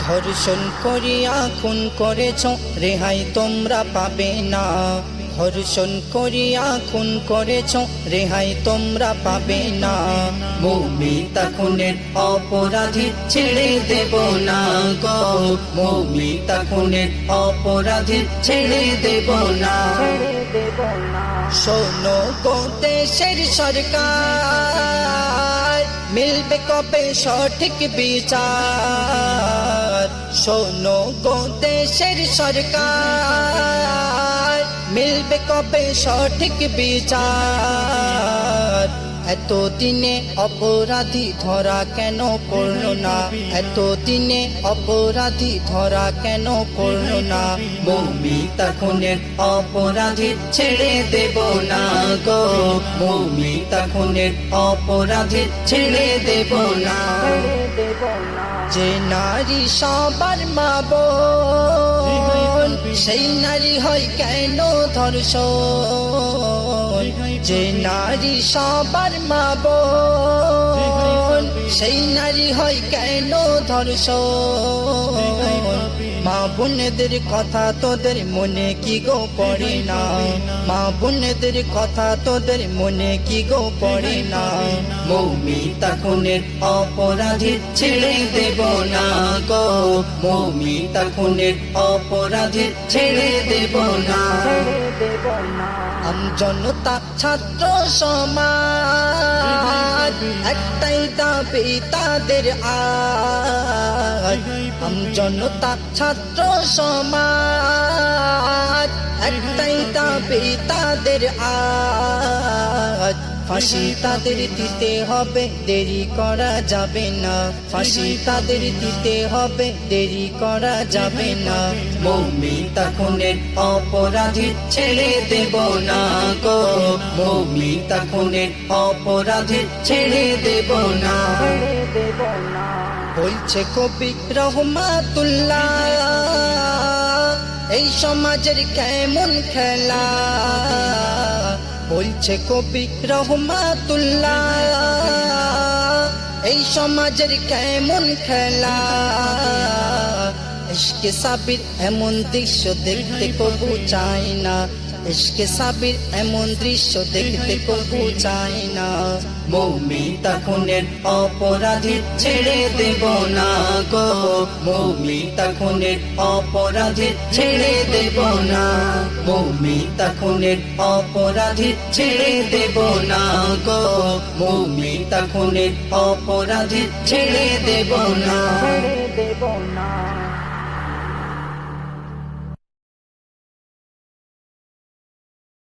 ধর্ষণ করিয়া খুন করেছ, রেহাই তোমরা পাবে না। ধর্ষণ করিয়া খুন করেছ, রেহাই তোমরা পাবে না। মৌমিতা খুনের অপরাধী ছেড়ে দেব না গো, মৌমিতা খুনের অপরাধী ছেড়ে দেব না। শোনো গো দেশের সরকার, মিলবে কবে সঠিক বিচার। শোনো গো দেশের সরকার, মিলবে কবে সঠিক বিচার। এতদিনে অপরাধী ধরা কেন পড়ল না, এতদিনে অপরাধী ধরা কেন পড়ল না। মৌমিতা খুনের অপরাধী ছেড়ে দেব না গো, মৌমিতা খুনের অপরাধী ছেড়ে দেব না। যে নারী সবার মা বোন, সেই নারী হয় কেন ধর্ষণ। যে নারী সবার মা বোন, সেই নারী হয় কেন ধর্ষণ। মা বোনেদের কথা তোদের মনে কি গো পড়ে না, মা বোনেদের কথা তোদের মনে কি গো পড়ে না। মৌমিতা খুনের অপরাধী ছেড়ে দেব না গো, মৌমিতা খুনের অপরাধী ছেড়ে দেব না। আমজনতা ছাত্র সমাজ, একটাই দাবি তাদের আজ। আমজনতা ছাত্র সমাজ, একটাই দাবি তাদের আজ। ফাঁসি তাদের দিতে হবে, দেরি করা যাবে না। ফাঁসি তাদের দিতে হবে, দেরি করা যাবে না। মৌমিতা খুনের অপরাধী ছেড়ে দেব না গো, মৌমিতা খুনের অপরাধী ছেড়ে দেব না। বলছে কবি রহমাতুল্লাহ, এই সমাজের কেমন খেলা। বলছে কবি রহমাতুল্লাহ, এই সমাজের কেমন খেলা। ইশকে সাবির এমন দৃশ্য দেখতে কবু চাই না, ইশকে সাবির এমন দৃশ্য দেখতে কবু চাই না। মৌমিতা খুনের অপরাধী ছেড়ে দেব না গো, মৌমিতা খুনের অপরাধী ছেড়ে দেব না। মৌমিতা খুনের অপরাধী ছেড়ে দেব না গো, মৌমিতা খুনের অপরাধী ছেড়ে দেব না।